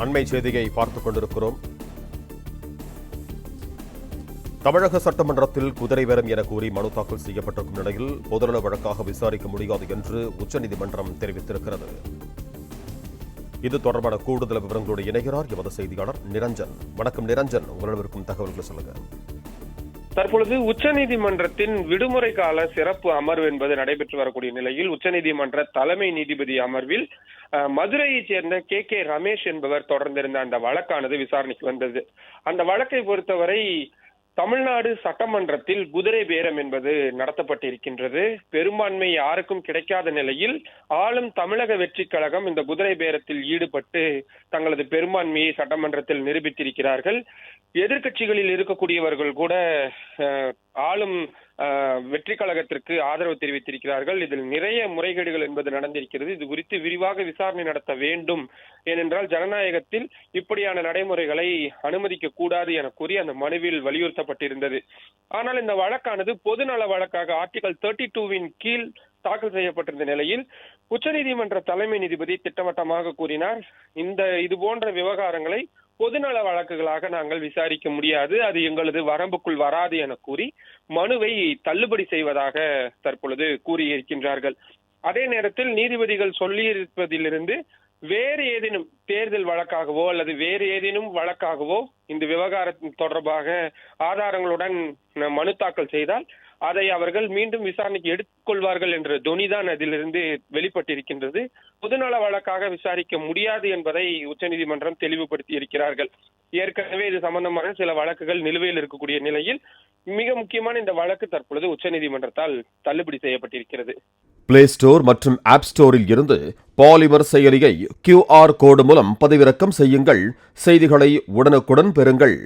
அண்மை செய்தியை பார்த்துக் கொண்டிருக்கிறோம். தமிழக சட்டமன்றத்தில் குதிரை பேரம் என கூறி மனு தாக்கல் செய்யப்பட்டிருக்கும் நிலையில் பொதுநல வழக்காக விசாரிக்க முடியாது என்று உச்சநீதிமன்றம் தெரிவித்திருக்கிறது. இது தொடர்பான கூடுதல் விவரங்களோடு இணைகிறார் எமது செய்தியாளர் நிரஞ்சன். வணக்கம் நிரஞ்சன், உங்களிடம் இருக்கும் தகவல்களை சொல்லுங்க. தற்பொழுது உச்சநீதிமன்றத்தின் விடுமுறை கால சிறப்பு அமர்வு என்பது நடைபெற்று வரக்கூடிய நிலையில் உச்சநீதிமன்ற தலைமை நீதிபதி அமர்வில் மதுரையைச் சேர்ந்த கே ரமேஷ் என்பவர் தொடர்ந்திருந்த அந்த வழக்கானது விசாரணைக்கு வந்தது. அந்த வழக்கை பொறுத்தவரை தமிழ்நாடு சட்டமன்றத்தில் குதிரை பேரம் என்பது நடத்தப்பட்டிருக்கின்றது. பெரும்பான்மை யாருக்கும் கிடைக்காத நிலையில் ஆளும் தமிழக வெற்றிக் கழகம் இந்த குதிரை பேரத்தில் ஈடுபட்டு தங்களது பெரும்பான்மையை சட்டமன்றத்தில் நிரூபித்திருக்கிறார்கள். எதிர்க்கட்சிகளில் இருக்கக்கூடியவர்கள் கூட ஆளும் வெற்றி கழகத்திற்கு ஆதரவு தெரிவித்திருக்கிறார்கள். இதில் நிறைய முறைகேடுகள் என்பது நடந்திருக்கிறது. இது குறித்து விரிவாக விசாரணை நடத்த வேண்டும். ஏனென்றால் ஜனநாயகத்தில் இப்படியான நடைமுறைகளை அனுமதிக்க கூடாது என கூறி அந்த மனுவில் வலியுறுத்தப்பட்டிருந்தது. ஆனால் இந்த வழக்கானது பொதுநல வழக்காக ஆர்டிகல் 32 கீழ் தாக்கல் செய்யப்பட்டிருந்த நிலையில் உச்சநீதிமன்ற தலைமை நீதிபதி திட்டவட்டமாக கூறினார், இது போன்ற விவகாரங்களை பொதுநல வழக்குகளாக நாங்கள் விசாரிக்க முடியாது, அது எங்களது வரம்புக்குள் வராது என கூறி மனுவை தள்ளுபடி செய்வதாக தற்பொழுது கூறியிருக்கின்றார்கள். அதே நேரத்தில் நீதிபதிகள் சொல்லியிருப்பதிலிருந்து வேறு ஏதேனும் தேர்தல் வழக்காகவோ அல்லது வேறு ஏதேனும் வழக்காகவோ இந்த விவகாரம் தொடர்பாக ஆதாரங்களுடன் மனு தாக்கல் செய்தால் அதை அவர்கள் மீண்டும் விசாரணைக்கு எடுத்துக்கொள்வார்கள் என்ற தொனிதான் அதிலிருந்து வெளிப்பட்டிருக்கின்றது. பொதுநல வழக்காக விசாரிக்க முடியாது என்பதை உச்சநீதிமன்றம் தெளிவுபடுத்தி இருக்கிறார்கள். ஏற்கனவே இது சம்பந்தமான சில வழக்குகள் நிலுவையில் இருக்கக்கூடிய நிலையில் மிக முக்கியமான இந்த வழக்கு தற்பொழுது உச்சநீதிமன்றத்தால் தள்ளுபடி செய்யப்பட்டிருக்கிறது. பிளே ஸ்டோர் மற்றும் ஆப் ஸ்டோரில் இருந்து பாலிமர் செயலியை QR கோடு மூலம் பதிவிறக்கம் செய்யுங்கள். செய்திகளை உடனுக்குடன் பெறுங்கள்.